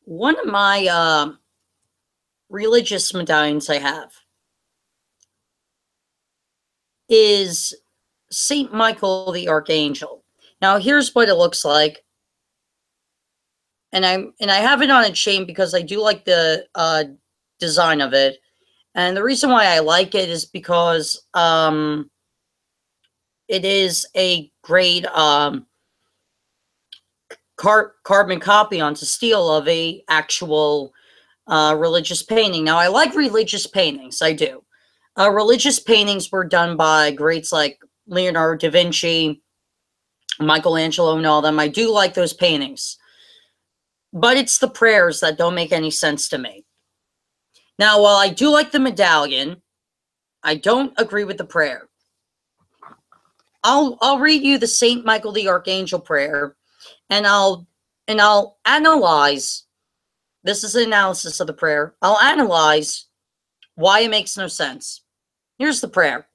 One of my religious medallions I have is Saint Michael the Archangel. Now here's what it looks like. And I have it on a chain because I do like the design of it. And the reason why I like it is because it is a great carbon copy onto steel of a actual religious painting. Now, I like religious paintings. I do. Religious paintings were done by greats like Leonardo da Vinci, Michelangelo, and all them. I do like those paintings. But it's the prayers that don't make any sense to me. Now, while I do like the medallion, I don't agree with the prayer. I'll read you the Saint Michael the Archangel prayer, and I'll analyze. This is an analysis of the prayer. I'll analyze why it makes no sense. Here's the prayer.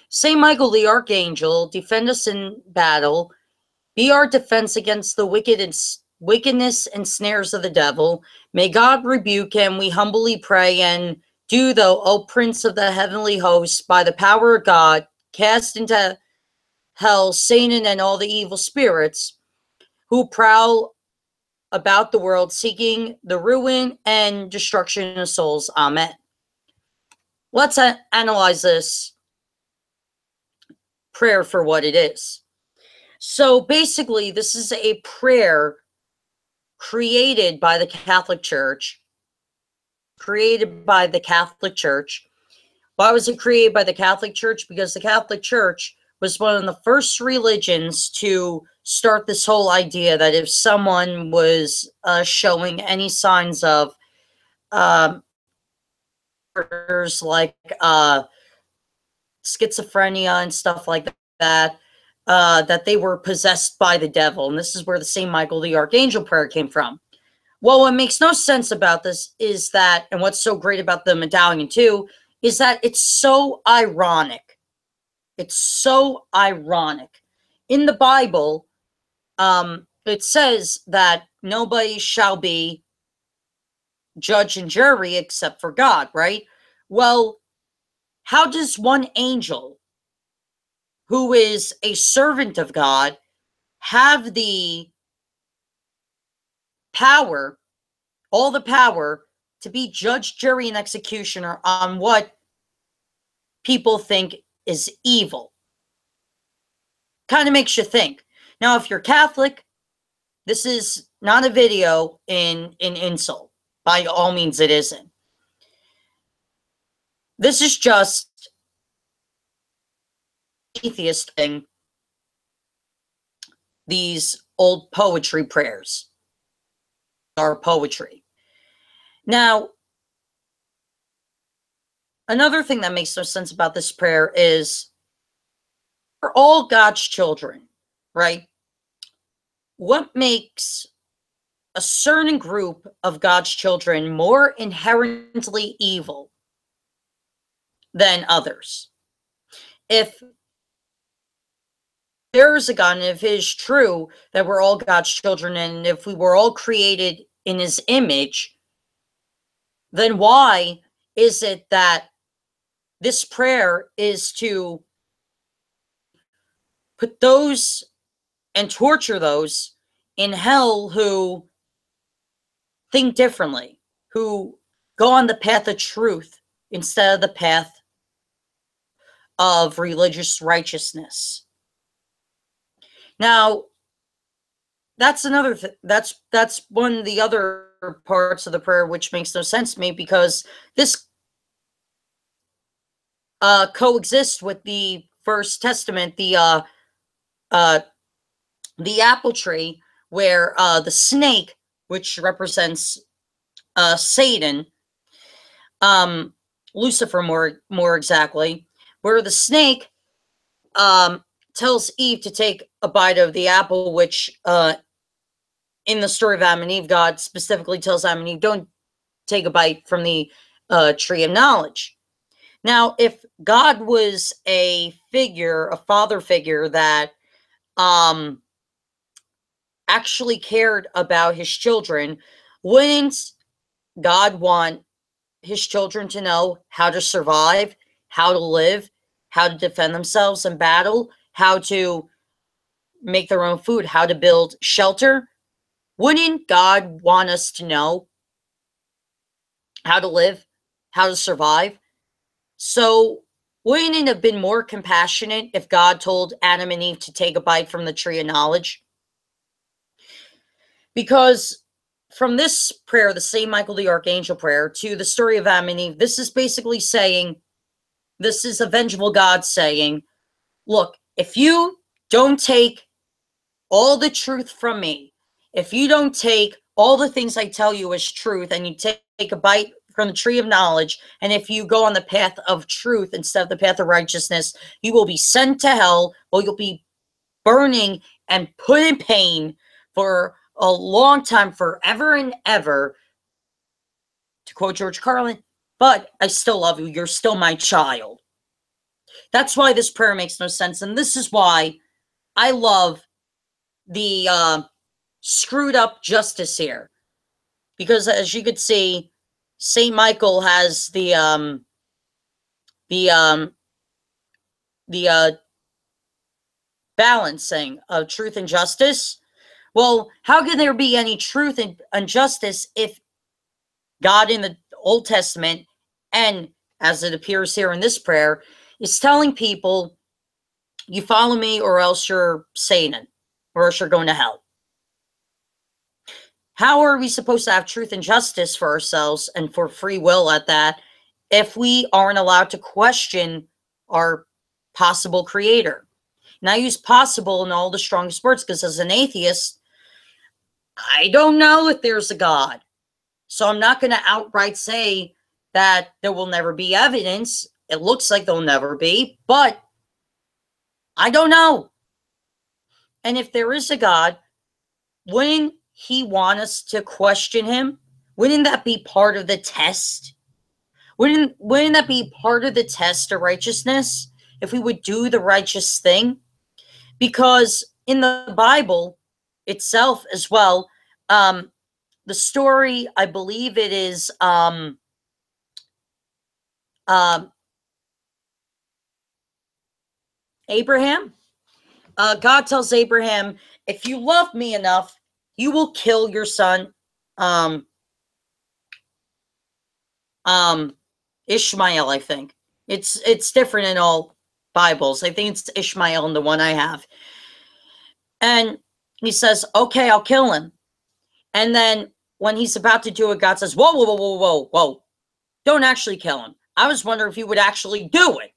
Saint Michael the Archangel, defend us in battle. Be our defense against the wickedness and snares of the devil. May God rebuke him, we humbly pray, and do thou, O Prince of the heavenly hosts, by the power of God, cast into hell Satan and all the evil spirits who prowl about the world seeking the ruin and destruction of souls. Amen. Let's analyze this prayer for what it is. So basically, this is a prayer created by the Catholic Church. Why was it created by the Catholic Church? Because the Catholic Church was one of the first religions to start this whole idea that if someone was showing any signs of like schizophrenia and stuff like that, that they were possessed by the devil. And this is where the St. Michael the Archangel prayer came from. Well, what makes no sense about this is that, and what's so great about the medallion too, is that it's so ironic. It's so ironic. In the Bible, it says that nobody shall be judge and jury except for God, right? Well, how does one angel who is a servant of God have the power, all the power, to be judge, jury, and executioner on what people think is evil? Kind of makes you think. Now, if you're Catholic, this is not a video in insult. By all means, it isn't. This is just atheist thing. These old poetry prayers are poetry. Now, another thing that makes no sense about this prayer is we're all God's children, right? What makes a certain group of God's children more inherently evil than others? If there is a God, and if it is true that we're all God's children, and if we were all created in his image, then why is it that this prayer is to put those and torture those in hell who think differently, who go on the path of truth instead of the path of religious righteousness? Now, that's another that's one of the other parts of the prayer which makes no sense to me, because this coexists with the First Testament, the apple tree, where the snake, which represents Satan, Lucifer more exactly, where the snake tells Eve to take a bite of the apple, which in the story of Adam and Eve, God specifically tells Adam and Eve, don't take a bite from the tree of knowledge. Now, if God was a father figure that actually cared about his children, Wouldn't God want his children to know how to survive, how to live, how to defend themselves in battle, how to make their own food, how to build shelter? Wouldn't God want us to know how to live, how to survive? So, wouldn't it have been more compassionate if God told Adam and Eve to take a bite from the tree of knowledge? Because from this prayer, the same Michael the Archangel prayer, to the story of Adam and Eve, this is basically saying, this is a vengeful God saying, look, if you don't take all the truth from me, if you don't take all the things I tell you as truth, and you take a bite from the tree of knowledge, and if you go on the path of truth instead of the path of righteousness, you will be sent to hell, or you'll be burning and put in pain for a long time, forever and ever, to quote George Carlin, but I still love you. You're still my child. That's why this prayer makes no sense. And this is why I love the screwed up justice here. Because as you could see, Saint Michael has the balancing of truth and justice. Well, how can there be any truth and justice if God in the Old Testament, and as it appears here in this prayer, is telling people, you follow me or else you're Satan, or else you're going to hell? How are we supposed to have truth and justice for ourselves, and for free will at that, if we aren't allowed to question our possible creator? And I use possible in all the strongest words, because as an atheist, I don't know if there's a God. So I'm not going to outright say that there will never be evidence. It looks like there'll never be, but I don't know. And if there is a God, wouldn't he want us to question him? Wouldn't that be part of the test? Wouldn't that be part of the test of righteousness, if we would do the righteous thing? Because in the Bible itself as well, the story, I believe it is Abraham. God tells Abraham, if you love me enough, you will kill your son, Ishmael, I think. It's different in all Bibles. I think it's Ishmael in the one I have. And he says, okay, I'll kill him. And then when he's about to do it, God says, whoa, whoa, whoa, whoa, whoa, whoa. Don't actually kill him. I was wondering if you would actually do it.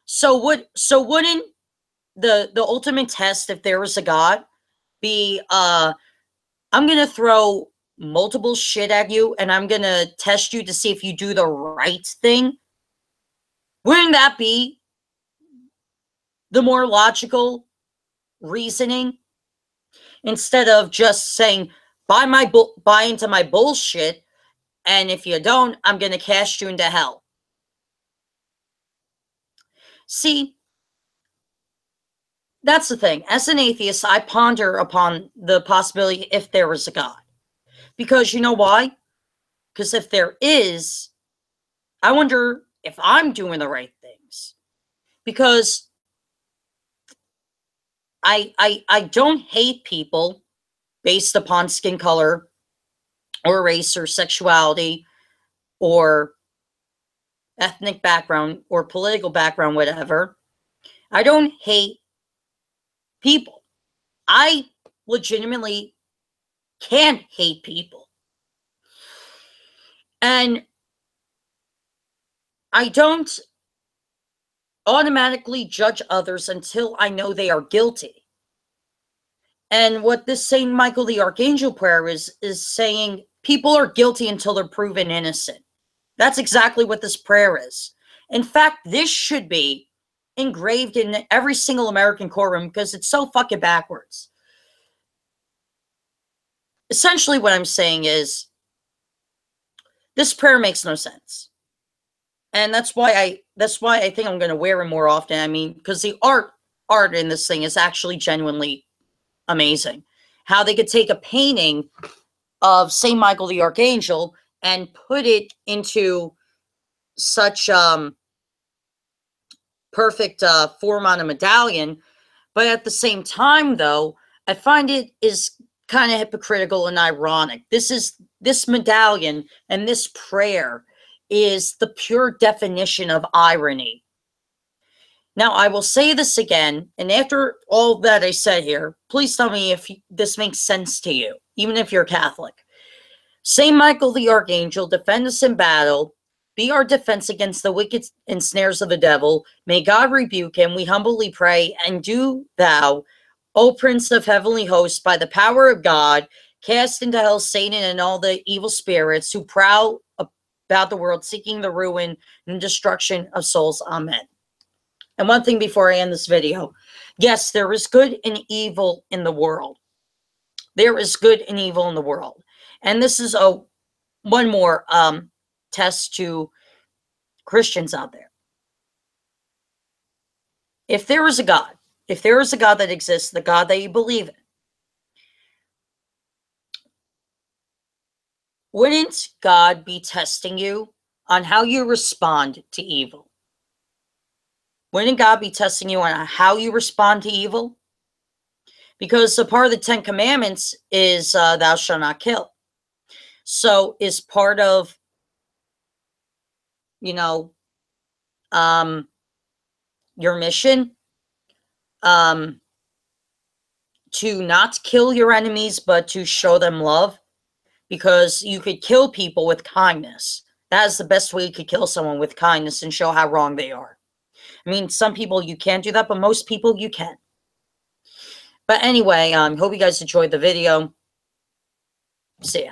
So wouldn't the ultimate test, if there was a God, be I'm gonna throw multiple shit at you, and I'm gonna test you to see if you do the right thing? Wouldn't that be the more logical reasoning, instead of just saying, buy into my bullshit, and if you don't, I'm gonna cast you into hell? See, that's the thing. As an atheist, I ponder upon the possibility if there was a God. Because you know why? Because if there is, I wonder if I'm doing the right things. Because I don't hate people based upon skin color or race or sexuality or ethnic background or political background, whatever. I don't hate people. I legitimately can hate people. And I don't automatically judge others until I know they are guilty. And what this Saint Michael the Archangel prayer is saying, people are guilty until they're proven innocent. That's exactly what this prayer is. In fact, this should be engraved in every single American courtroom, because it's so fucking backwards. Essentially what I'm saying is, this prayer makes no sense. And that's why I think I'm going to wear it more often. I mean, because the art in this thing is actually genuinely amazing. How they could take a painting of Saint Michael the Archangel and put it into such perfect form on a medallion. But at the same time, though, I find it is kind of hypocritical and ironic. This medallion and this prayer is the pure definition of irony. Now, I will say this again, and after all that I said here, please tell me if this makes sense to you, even if you're Catholic. Saint Michael the Archangel, defend us in battle. Be our defense against the wicked ensnares of the devil. May God rebuke him, we humbly pray. And do thou, O Prince of heavenly hosts, by the power of God, cast into hell Satan and all the evil spirits who prowl about the world, seeking the ruin and destruction of souls. Amen. And one thing before I end this video. Yes, there is good and evil in the world. There is good and evil in the world. And this is one more test to Christians out there. If there is a God that exists, the God that you believe in, wouldn't God be testing you on how you respond to evil? Wouldn't God be testing you on how you respond to evil? Because a part of the 10 Commandments is thou shalt not kill. So is part of, your mission to not kill your enemies, but to show them love? Because you could kill people with kindness. That is the best way you could kill someone, with kindness, and show how wrong they are. I mean, some people you can't do that, but most people you can. But anyway, hope you guys enjoyed the video. See ya.